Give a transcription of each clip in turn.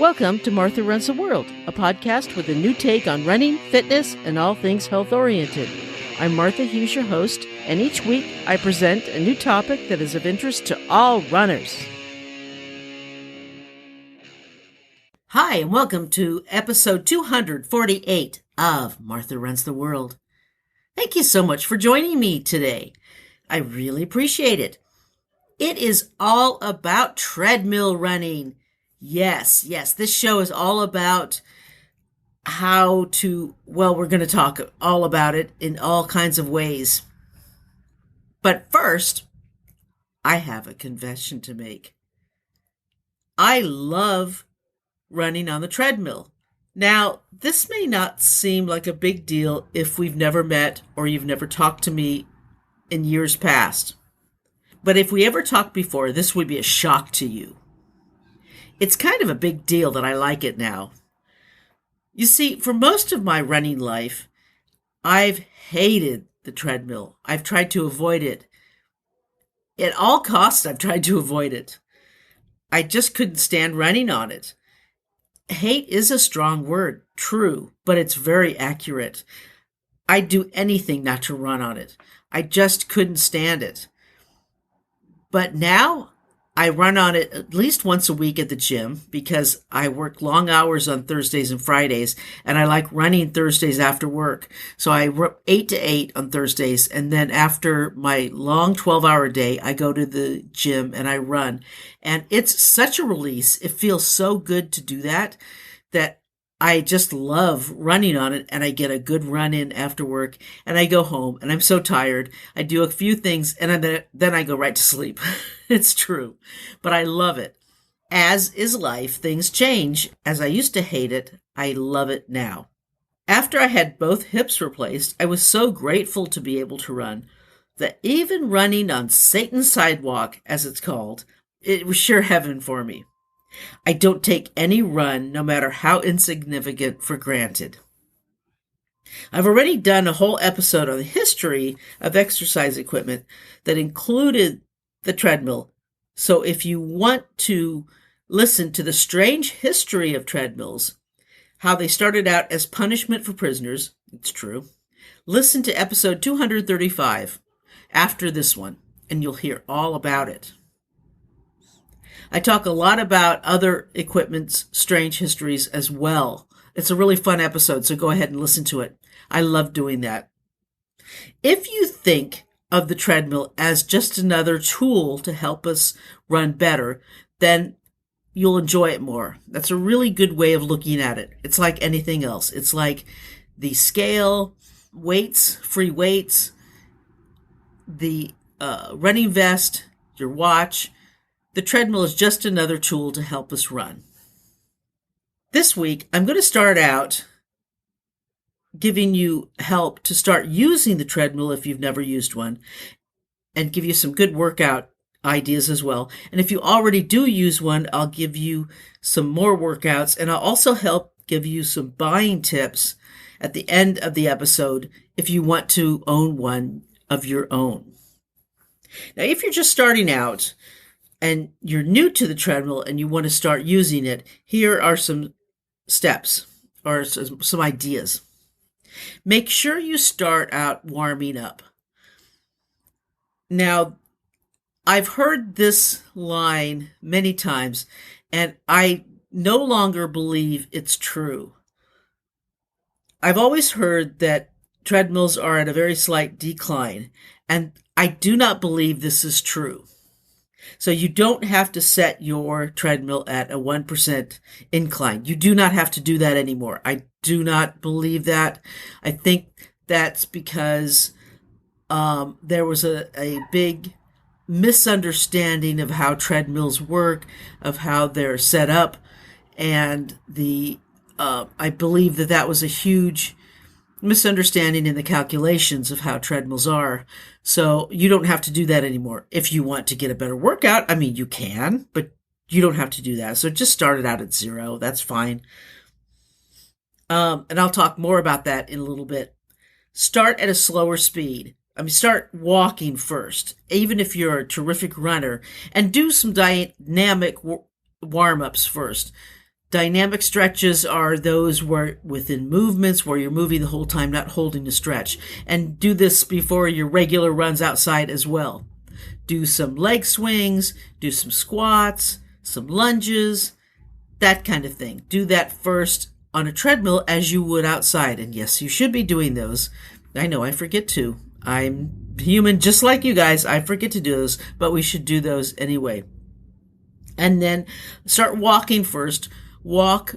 Welcome to Martha Runs the World, a podcast with a new take on running, fitness, and all things health-oriented. I'm Martha Hughes, your host, and each week I present a new topic that is of interest to all runners. Hi, and welcome to episode 248 of Martha Runs the World. Thank you so much for joining me today. I really appreciate it. It is all about treadmill running. Yes, this show is all about we're going to talk all about it in all kinds of ways. But first, I have a confession to make. I love running on the treadmill. Now, this may not seem like a big deal if we've never met or you've never talked to me in years past. But if we ever talked before, this would be a shock to you. It's kind of a big deal that I like it now. You see, for most of my running life, I've hated the treadmill. I've tried to avoid it. At all costs, I've tried to avoid it. I just couldn't stand running on it. Hate is a strong word, true, but it's very accurate. I'd do anything not to run on it. I just couldn't stand it. But now, I run on it at least once a week at the gym because I work long hours on Thursdays and Fridays, and I like running Thursdays after work. So I run 8 to 8 on Thursdays, and then after my long 12-hour day, I go to the gym and I run. And it's such a release. It feels so good to do that I just love running on it, and I get a good run in after work, and I go home, and I'm so tired. I do a few things, and then I go right to sleep. It's true, but I love it. As is life, things change. As I used to hate it, I love it now. After I had both hips replaced, I was so grateful to be able to run that even running on Satan's sidewalk, as it's called, it was sure heaven for me. I don't take any run, no matter how insignificant, for granted. I've already done a whole episode on the history of exercise equipment that included the treadmill. So if you want to listen to the strange history of treadmills, how they started out as punishment for prisoners, it's true, listen to episode 235 after this one, and you'll hear all about it. I talk a lot about other equipment's strange histories as well. It's a really fun episode, so go ahead and listen to it. I love doing that. If you think of the treadmill as just another tool to help us run better, then you'll enjoy it more. That's a really good way of looking at it. It's like anything else. It's like the scale, weights, free weights, the running vest, your watch. The treadmill is just another tool to help us run. This week, I'm going to start out giving you help to start using the treadmill if you've never used one, and give you some good workout ideas as well. And if you already do use one, I'll give you some more workouts, and I'll also help give you some buying tips at the end of the episode if you want to own one of your own. Now, if you're just starting out, and you're new to the treadmill and you want to start using it, here are some steps or some ideas. Make sure you start out warming up. Now, I've heard this line many times, and I no longer believe it's true. I've always heard that treadmills are at a very slight decline, and I do not believe this is true. So you don't have to set your treadmill at a 1% incline. You do not have to do that anymore. I do not believe that. I think that's because there was a big misunderstanding of how treadmills work, of how they're set up, and I believe that was a huge misunderstanding in the calculations of how treadmills are. So you don't have to do that anymore. If you want to get a better workout, I mean, you can, but you don't have to do that. So just start it out at 0. That's fine. And I'll talk more about that in a little bit. Start at a slower speed. Start walking first, even if you're a terrific runner, and do some dynamic warm-ups first. Dynamic stretches are those where within movements where you're moving the whole time, not holding the stretch. And do this before your regular runs outside as well. Do some leg swings, do some squats, some lunges, that kind of thing. Do that first on a treadmill as you would outside. And yes, you should be doing those. I know I forget to. I'm human just like you guys. I forget to do those, but we should do those anyway. And then start walking first. Walk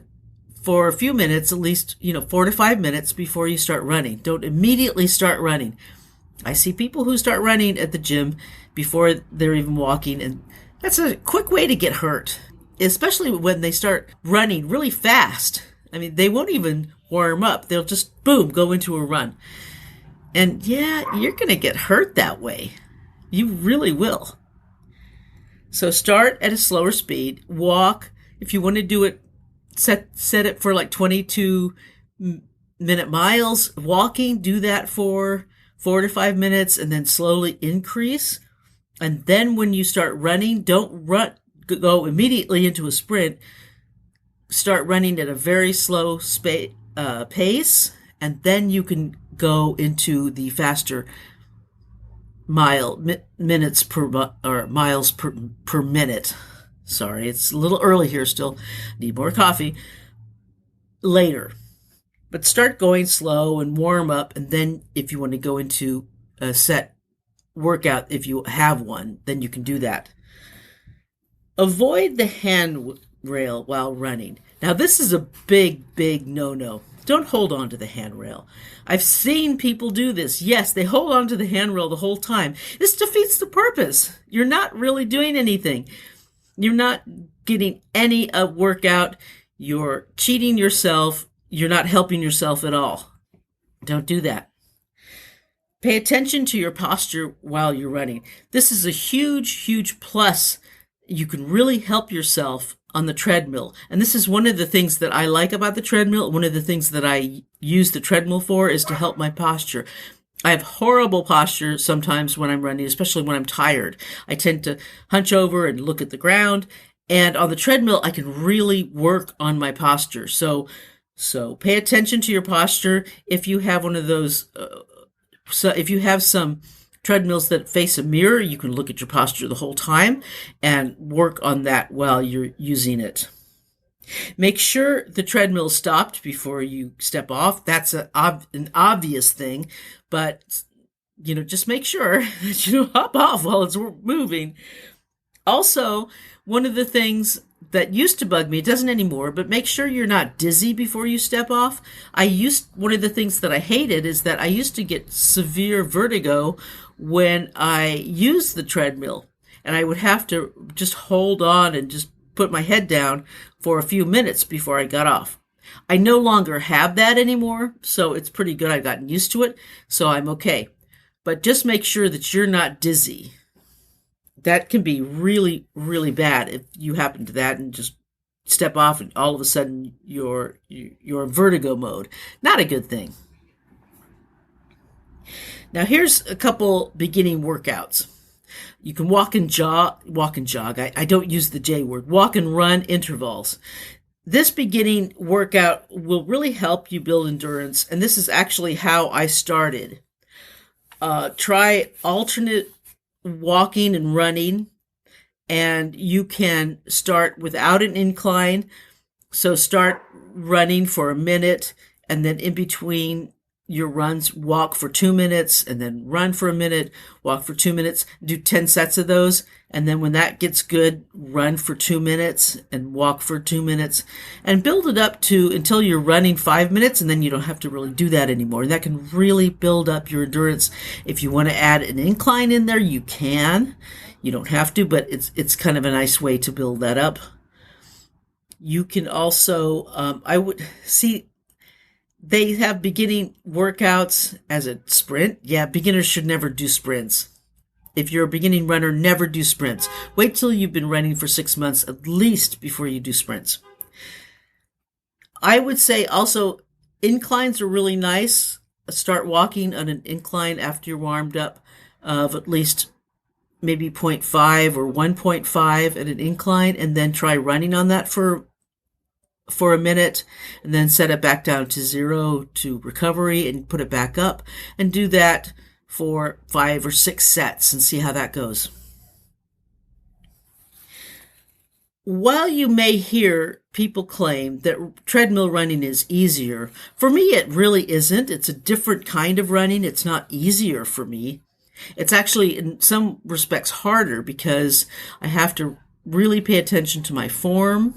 for a few minutes, at least, 4 to 5 minutes before you start running. Don't immediately start running. I see people who start running at the gym before they're even walking, and that's a quick way to get hurt, especially when they start running really fast. I mean, they won't even warm up. They'll just, boom, go into a run. And yeah, you're going to get hurt that way. You really will. So start at a slower speed. Walk. If you want to do it, set it for like 22-minute miles. Walking, do that for 4 to 5 minutes and then slowly increase. And then when you start running, don't go immediately into a sprint. Start running at a very slow pace, and then you can go into the faster miles per minute. Sorry, it's a little early here still. Need more coffee. Later. But start going slow and warm up, and then if you want to go into a set workout, if you have one, then you can do that. Avoid the handrail while running. Now, this is a big, big no-no. Don't hold on to the handrail. I've seen people do this. Yes, they hold on to the handrail the whole time. This defeats the purpose. You're not really doing anything. You're not getting any workout. You're cheating yourself. You're not helping yourself at all. Don't do that. Pay attention to your posture while you're running. This is a huge, huge plus. You can really help yourself on the treadmill. And this is one of the things that I like about the treadmill. One of the things that I use the treadmill for is to help my posture. I have horrible posture sometimes when I'm running, especially when I'm tired. I tend to hunch over and look at the ground. And on the treadmill, I can really work on my posture. So pay attention to your posture. If you have one of those, if you have some treadmills that face a mirror, you can look at your posture the whole time and work on that while you're using it. Make sure the treadmill stopped before you step off. That's an obvious thing, but just make sure that you don't hop off while it's moving. Also, one of the things that used to bug me, it doesn't anymore, but make sure you're not dizzy before you step off. One of the things that I hated is that I used to get severe vertigo when I used the treadmill, and I would have to just hold on and just put my head down for a few minutes before I got off. I no longer have that anymore, so it's pretty good. I've gotten used to it, so I'm okay. But just make sure that you're not dizzy. That can be really, really bad if you happen to that and just step off and all of a sudden you're in vertigo mode. Not a good thing. Now here's a couple beginning workouts. You can walk and jog. I don't use the J word. Walk and run intervals. This beginning workout will really help you build endurance, and this is actually how I started. Try alternate walking and running, and you can start without an incline. So start running for a minute, and then in between your runs, walk for 2 minutes, and then run for a minute, walk for 2 minutes, do 10 sets of those. And then when that gets good, run for 2 minutes and walk for 2 minutes, and build it up to until you're running 5 minutes, and then you don't have to really do that anymore. And that can really build up your endurance. If you want to add an incline in there, you can. You don't have to, but it's kind of a nice way to build that up. You can also, I would see, they have beginning workouts as a sprint. Yeah, beginners should never do sprints. If you're a beginning runner, never do sprints. Wait till you've been running for 6 months at least before you do sprints. I would say also inclines are really nice. Start walking on an incline after you're warmed up of at least maybe 0.5 or 1.5 at an incline, and then try running on that for for a minute and then set it back down to 0 to recovery and put it back up, and do that for 5 or 6 sets and see how that goes. While you may hear people claim that treadmill running is easier, for me it really isn't. It's a different kind of running. It's not easier for me. It's actually in some respects harder because I have to really pay attention to my form.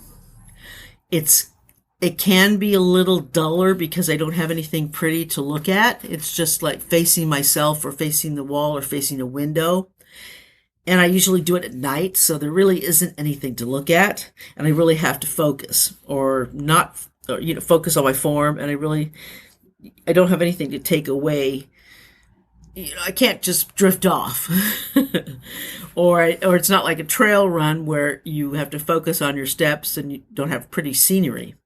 It can be a little duller because I don't have anything pretty to look at. It's just like facing myself or facing the wall or facing a window. And I usually do it at night, so there really isn't anything to look at. And I really have to focus focus on my form. And I don't have anything to take away. I can't just drift off. or it's not like a trail run where you have to focus on your steps and you don't have pretty scenery.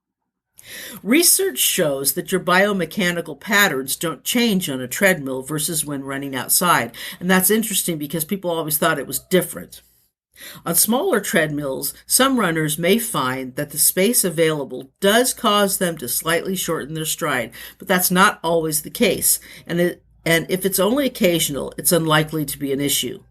Research shows that your biomechanical patterns don't change on a treadmill versus when running outside. And that's interesting because people always thought it was different. On smaller treadmills, some runners may find that the space available does cause them to slightly shorten their stride, but that's not always the case. And if it's only occasional, it's unlikely to be an issue.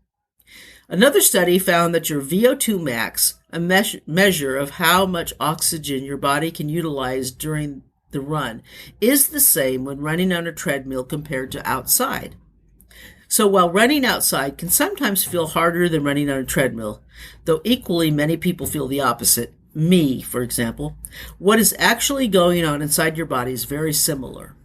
Another study found that your VO2 max, a measure of how much oxygen your body can utilize during the run, is the same when running on a treadmill compared to outside. So while running outside can sometimes feel harder than running on a treadmill, though equally many people feel the opposite, me, for example, what is actually going on inside your body is very similar.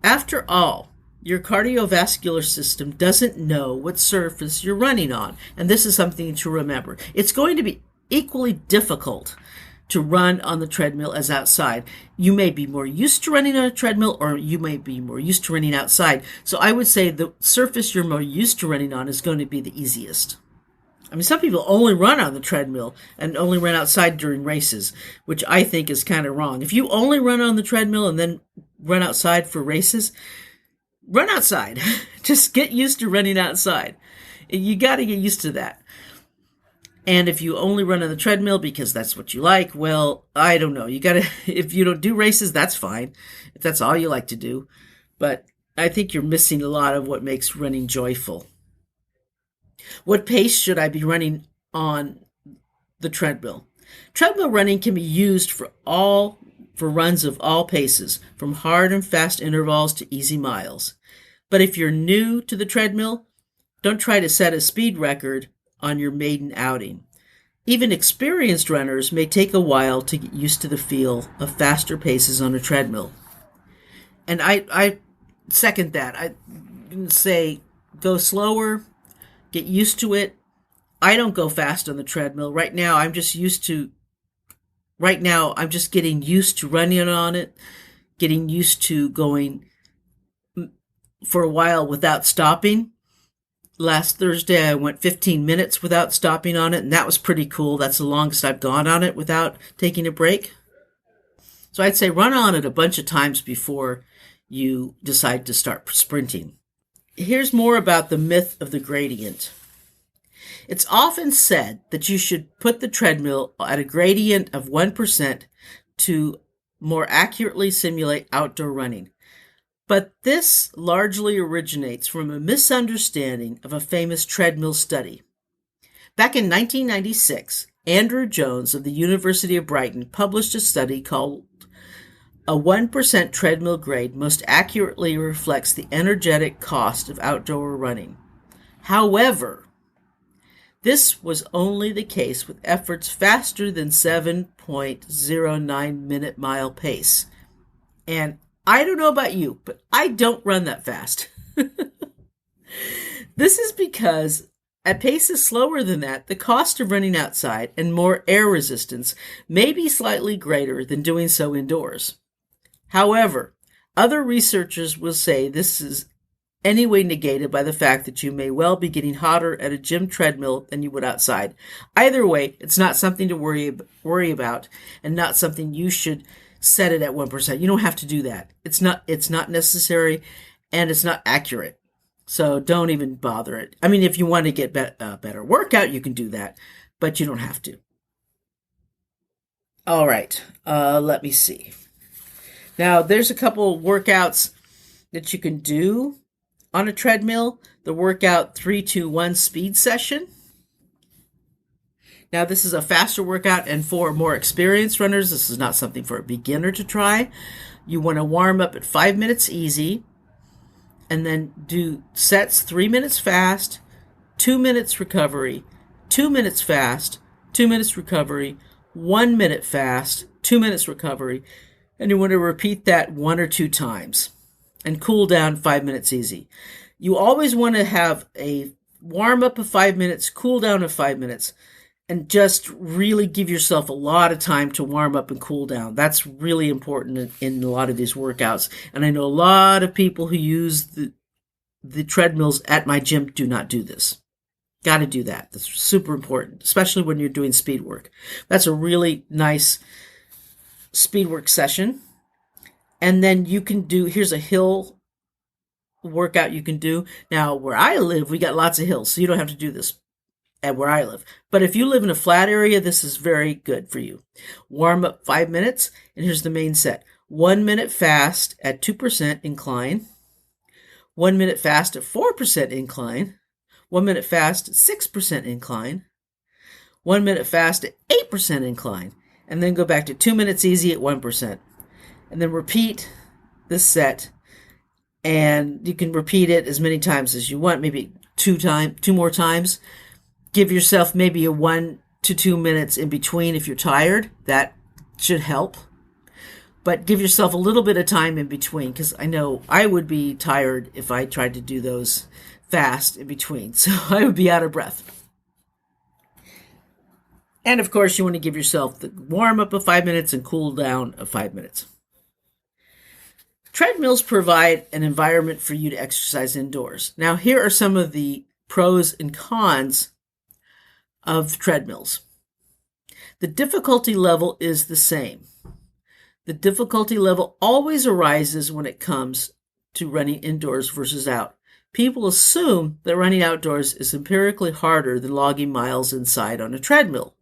After all, your cardiovascular system doesn't know what surface you're running on, and this is something to remember. It's going to be equally difficult to run on the treadmill as outside. You may be more used to running on a treadmill, or you may be more used to running outside. So I would say the surface you're more used to running on is going to be the easiest. I mean, some people only run on the treadmill and only run outside during races, which I think is kind of wrong. If you only run on the treadmill and then run outside for races, run outside. Just get used to running outside. You got to get used to that. And if you only run on the treadmill because that's what you like, well, I don't know. If you don't do races, that's fine. If that's all you like to do. But I think you're missing a lot of what makes running joyful. What pace should I be running on the treadmill? Treadmill running can be used for runs of all paces, from hard and fast intervals to easy miles. But if you're new to the treadmill, don't try to set a speed record on your maiden outing. Even experienced runners may take a while to get used to the feel of faster paces on a treadmill. And I second that. I say go slower, get used to it. I don't go fast on the treadmill. Right now, I'm just getting used to running on it, getting used to going for a while without stopping. Last Thursday, I went 15 minutes without stopping on it, and that was pretty cool. That's the longest I've gone on it without taking a break. So I'd say run on it a bunch of times before you decide to start sprinting. Here's more about the myth of the gradient. It's often said that you should put the treadmill at a gradient of 1% to more accurately simulate outdoor running. But this largely originates from a misunderstanding of a famous treadmill study. Back in 1996, Andrew Jones of the University of Brighton published a study called "A 1% Treadmill Grade Most Accurately Reflects the Energetic Cost of Outdoor Running." However, this was only the case with efforts faster than 7.09 minute-mile pace. And I don't know about you, but I don't run that fast. This is because at paces slower than that, the cost of running outside and more air resistance may be slightly greater than doing so indoors. However, other researchers will say this is anyway negated by the fact that you may well be getting hotter at a gym treadmill than you would outside. Either way, it's not something to worry about, and not something you should set it at 1%. You don't have to do that. It's not necessary, and it's not accurate. So don't even bother it. I mean, if you want to get a better workout, you can do that, but you don't have to. All right. Let me see. Now, there's a couple workouts that you can do on a treadmill. The workout 3-2-1 speed session. Now, this is a faster workout, and for more experienced runners, this is not something for a beginner to try. You want to warm up at 5 minutes easy, and then do sets 3 minutes fast, 2 minutes recovery, 2 minutes fast, 2 minutes recovery, 1 minute fast, 2 minutes recovery, and you want to repeat that 1 or 2 times and cool down 5 minutes easy. You always want to have a warm up of 5 minutes, cool down of 5 minutes, and just really give yourself a lot of time to warm up and cool down. That's really important in a lot of these workouts. And I know a lot of people who use the treadmills at my gym do not do this. Got to do that. That's super important, especially when you're doing speed work. That's a really nice speed work session. And then you can do, here's a hill workout you can do. Now, where I live, we got lots of hills, so you don't have to do this at where I live. But if you live in a flat area, this is very good for you. Warm up 5 minutes, and here's the main set. 1 minute fast at 2% incline. 1 minute fast at 4% incline. 1 minute fast at 6% incline. 1 minute fast at 8% incline. And then go back to 2 minutes easy at 1%. And then repeat this set. And you can repeat it as many times as you want, maybe two more times. Give yourself maybe a 1 to 2 minutes in between if you're tired. That should help. But give yourself a little bit of time in between, because I know I would be tired if I tried to do those fast in between. So I would be out of breath. And of course, you want to give yourself the warm up of 5 minutes and cool down of 5 minutes. Treadmills provide an environment for you to exercise indoors. Now, here are some of the pros and cons of treadmills. The difficulty level is the same. The difficulty level always arises when it comes to running indoors versus out. People assume that running outdoors is empirically harder than logging miles inside on a treadmill.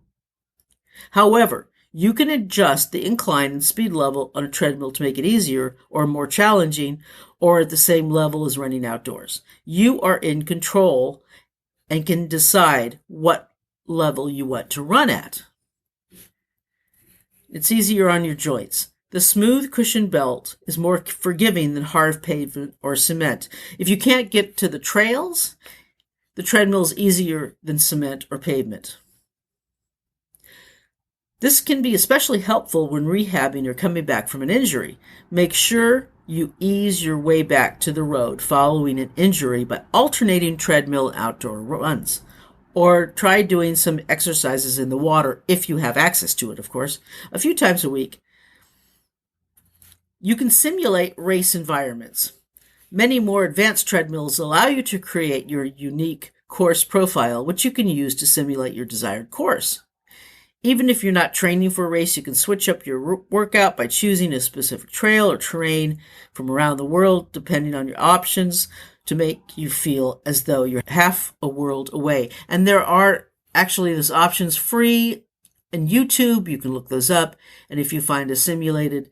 However, you can adjust the incline and speed level on a treadmill to make it easier or more challenging, or at the same level as running outdoors. You are in control and can decide what level you want to run at. It's easier on your joints. The smooth cushion belt is more forgiving than hard pavement or cement. If you can't get to the trails, the treadmill is easier than cement or pavement. This can be especially helpful when rehabbing or coming back from an injury. Make sure you ease your way back to the road following an injury by alternating treadmill and outdoor runs. Or try doing some exercises in the water, if you have access to it, of course, a few times a week. You can simulate race environments. Many more advanced treadmills allow you to create your unique course profile, which you can use to simulate your desired course. Even if you're not training for a race, you can switch up your workout by choosing a specific trail or terrain from around the world, depending on your options, to make you feel as though you're half a world away. And there are actually those options free in YouTube. You can look those up. And if you find a simulated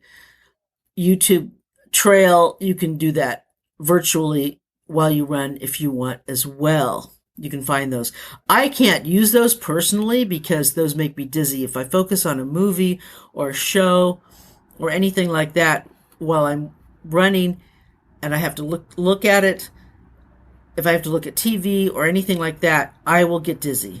YouTube trail, you can do that virtually while you run if you want as well. You can find those. I can't use those personally because those make me dizzy. If I focus on a movie or a show or anything like that while I'm running and I have to look at it, if I have to look at TV or anything like that, I will get dizzy.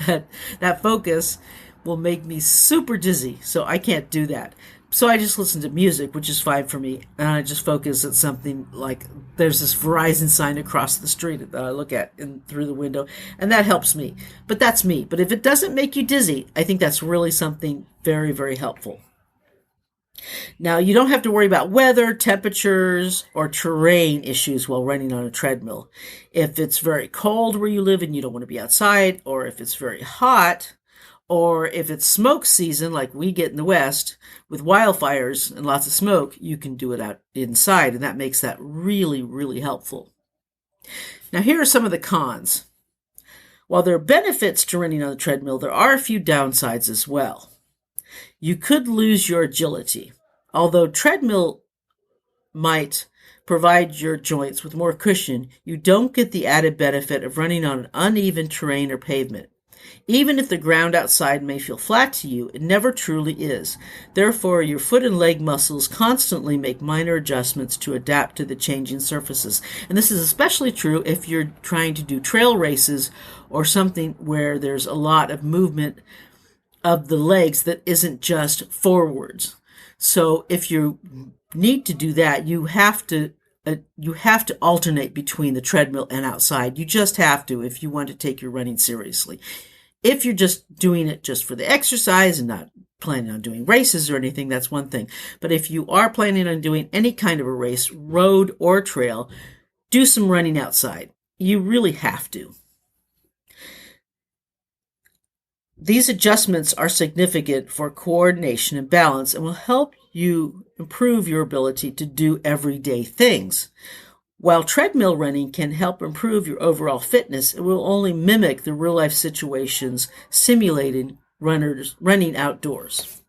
That focus will make me super dizzy, so I can't do that. So I just listen to music, which is fine for me, and I just focus at something like there's this Verizon sign across the street that I look at through the window, and that helps me. But that's me. But if it doesn't make you dizzy, I think that's really something very, very helpful. Now, you don't have to worry about weather, temperatures, or terrain issues while running on a treadmill. If it's very cold where you live and you don't want to be outside, or if it's very hot, or if it's smoke season like we get in the West with wildfires and lots of smoke, you can do it out inside, and that makes that really, really helpful. Now, here are some of the cons. While there are benefits to running on the treadmill, there are a few downsides as well. You could lose your agility. Although treadmill might provide your joints with more cushion, you don't get the added benefit of running on uneven terrain or pavement. Even if the ground outside may feel flat to you, it never truly is. Therefore, your foot and leg muscles constantly make minor adjustments to adapt to the changing surfaces. And this is especially true if you're trying to do trail races or something where there's a lot of movement of the legs that isn't just forwards. So if you need to do that, you have to alternate between the treadmill and outside. You just have to if you want to take your running seriously. If you're just doing it just for the exercise and not planning on doing races or anything, that's one thing. But if you are planning on doing any kind of a race, road or trail, do some running outside. You really have to. These adjustments are significant for coordination and balance and will help you improve your ability to do everyday things. While treadmill running can help improve your overall fitness, it will only mimic the real-life situations simulating running outdoors.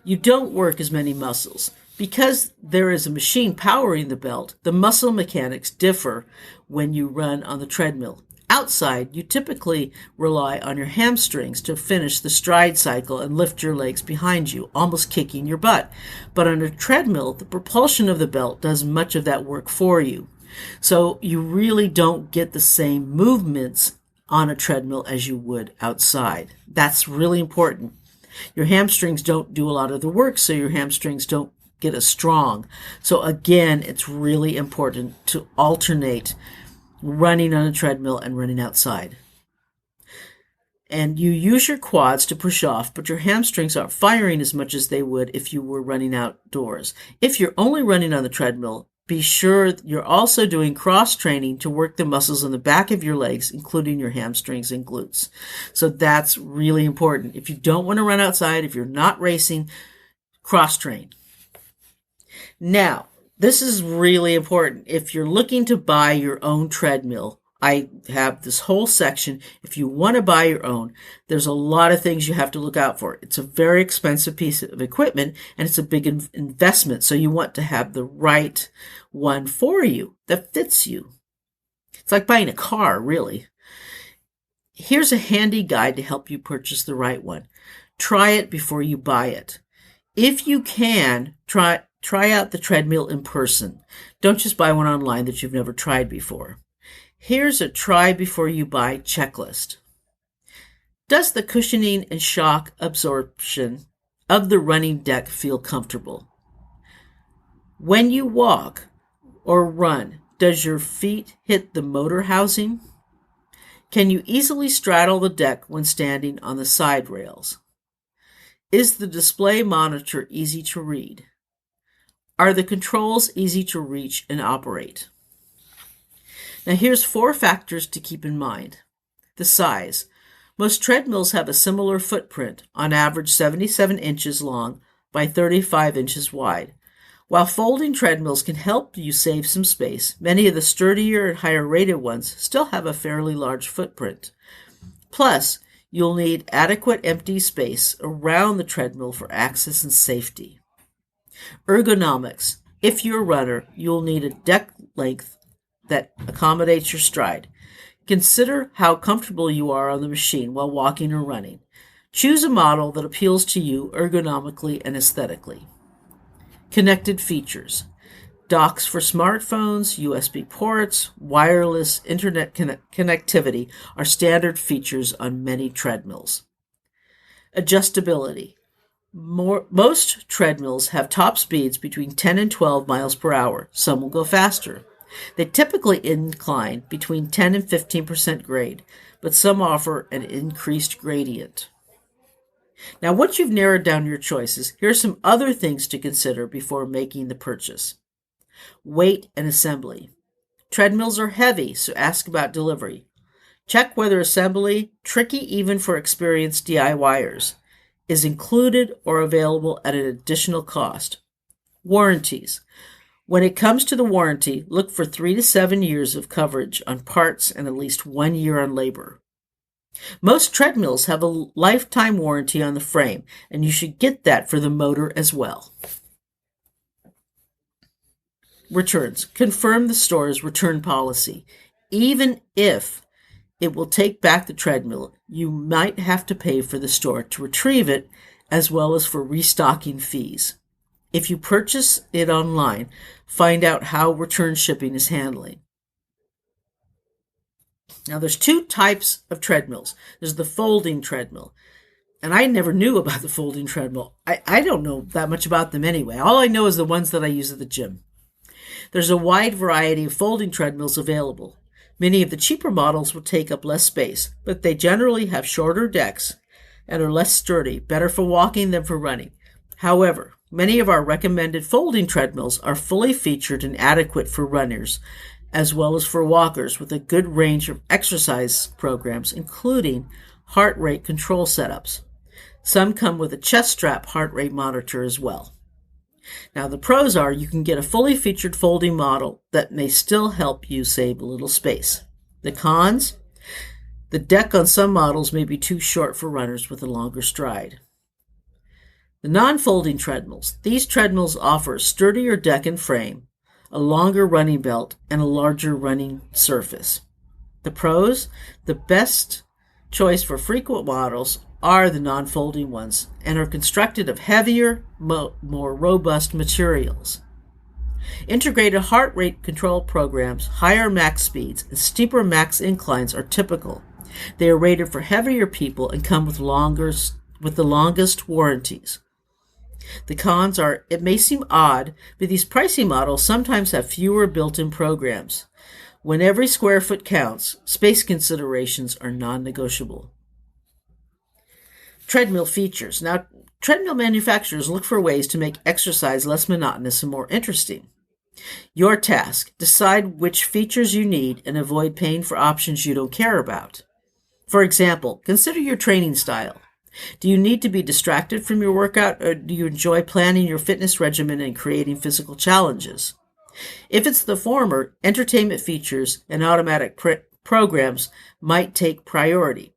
You don't work as many muscles. Because there is a machine powering the belt, the muscle mechanics differ when you run on the treadmill. Outside, you typically rely on your hamstrings to finish the stride cycle and lift your legs behind you, almost kicking your butt. But on a treadmill, the propulsion of the belt does much of that work for you. So you really don't get the same movements on a treadmill as you would outside. That's really important. Your hamstrings don't do a lot of the work, so your hamstrings don't get as strong. So again, it's really important to alternate running on a treadmill and running outside. And you use your quads to push off, but your hamstrings aren't firing as much as they would if you were running outdoors. If you're only running on the treadmill, be sure you're also doing cross training to work the muscles on the back of your legs, including your hamstrings and glutes. So that's really important. If you don't want to run outside, if you're not racing, cross train. Now, this is really important. If you're looking to buy your own treadmill, I have this whole section. If you want to buy your own, there's a lot of things you have to look out for. It's a very expensive piece of equipment, and it's a big investment. So you want to have the right one for you that fits you. It's like buying a car, really. Here's a handy guide to help you purchase the right one. Try it before you buy it. If you can, try out the treadmill in person. Don't just buy one online that you've never tried before. Here's a try before you buy checklist. Does the cushioning and shock absorption of the running deck feel comfortable? When you walk or run, does your feet hit the motor housing? Can you easily straddle the deck when standing on the side rails? Is the display monitor easy to read? Are the controls easy to reach and operate? Now here's 4 factors to keep in mind. The size. Most treadmills have a similar footprint, on average 77 inches long by 35 inches wide. While folding treadmills can help you save some space, many of the sturdier and higher rated ones still have a fairly large footprint. Plus, you'll need adequate empty space around the treadmill for access and safety. Ergonomics. If you're a runner, you'll need a deck length that accommodates your stride. Consider how comfortable you are on the machine while walking or running. Choose a model that appeals to you ergonomically and aesthetically. Connected features. Docks for smartphones, USB ports, wireless internet connectivity are standard features on many treadmills. Adjustability. Most treadmills have top speeds between 10 and 12 miles per hour. Some will go faster. They typically incline between 10 and 15% grade, but some offer an increased gradient. Now, once you've narrowed down your choices, here are some other things to consider before making the purchase. Weight and assembly. Treadmills are heavy, so ask about delivery. Check whether assembly, tricky even for experienced DIYers, is included or available at an additional cost. Warranties. When it comes to the warranty, look for 3 to 7 years of coverage on parts and at least 1 year on labor. Most treadmills have a lifetime warranty on the frame, and you should get that for the motor as well. Returns. Confirm the store's return policy. Even if it will take back the treadmill, you might have to pay for the store to retrieve it, as well as for restocking fees. If you purchase it online, find out how return shipping is handling. Now, there's two types of treadmills. There's the folding treadmill. And I never knew about the folding treadmill. I don't know that much about them anyway. All I know is the ones that I use at the gym. There's a wide variety of folding treadmills available. Many of the cheaper models will take up less space, but they generally have shorter decks and are less sturdy, better for walking than for running. However, many of our recommended folding treadmills are fully featured and adequate for runners, as well as for walkers, with a good range of exercise programs, including heart rate control setups. Some come with a chest strap heart rate monitor as well. Now, the pros are you can get a fully featured folding model that may still help you save a little space. The cons? The deck on some models may be too short for runners with a longer stride. The non-folding treadmills. These treadmills offer a sturdier deck and frame, a longer running belt, and a larger running surface. The pros? The best choice for frequent models are the non-folding ones and are constructed of heavier, more robust materials. Integrated heart rate control programs, higher max speeds, and steeper max inclines are typical. They are rated for heavier people and come with the longest warranties. The cons are, it may seem odd, but these pricey models sometimes have fewer built-in programs. When every square foot counts, space considerations are non-negotiable. Treadmill features. Now, treadmill manufacturers look for ways to make exercise less monotonous and more interesting. Your task: decide which features you need and avoid paying for options you don't care about. For example, consider your training style. Do you need to be distracted from your workout, or do you enjoy planning your fitness regimen and creating physical challenges? If it's the former, entertainment features and automatic programs might take priority.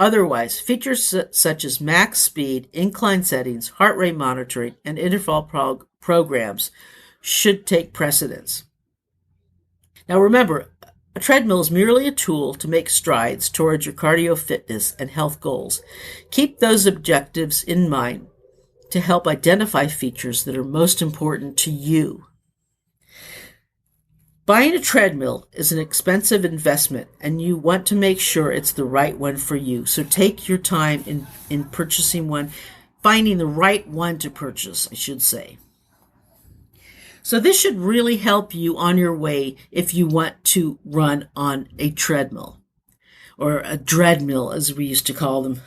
Otherwise, features such as max speed, incline settings, heart rate monitoring, and interval programs should take precedence. Now remember, a treadmill is merely a tool to make strides towards your cardio fitness and health goals. Keep those objectives in mind to help identify features that are most important to you. Buying a treadmill is an expensive investment, and you want to make sure it's the right one for you. So take your time in purchasing one, finding the right one to purchase, I should say. So this should really help you on your way if you want to run on a treadmill, or a treadmill as we used to call them.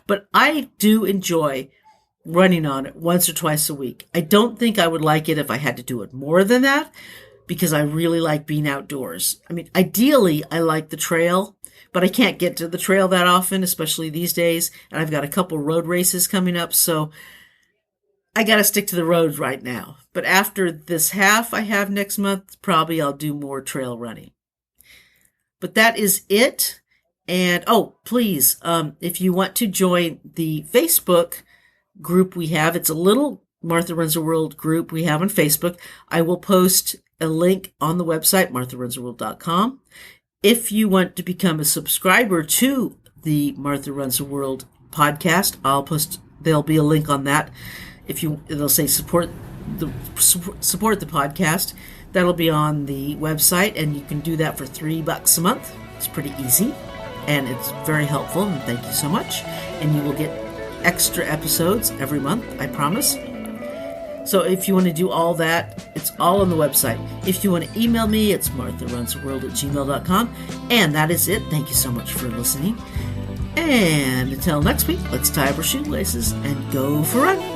But I do enjoy running on it once or twice a week. I don't think I would like it if I had to do it more than that, because I really like being outdoors. I mean, ideally, I like the trail, but I can't get to the trail that often, especially these days. And I've got a couple road races coming up, so I got to stick to the roads right now. But after this half I have next month, probably I'll do more trail running. But that is it. And, please, if you want to join the Facebook group we have, it's a little Martha Runs the World group we have on Facebook. I will post a link on the website, martharunstheworld.com. If you want to become a subscriber to the Martha Runs the World podcast, there'll be a link on that. It'll say support the podcast. That'll be on the website, and you can do that for $3 a month. It's pretty easy, and it's very helpful, and thank you so much. And you will get extra episodes every month, I promise. So if you want to do all that, it's all on the website. If you want to email me, it's martharunstheworld@gmail.com. And that is it. Thank you so much for listening. And until next week, let's tie up our shoelaces and go for a run.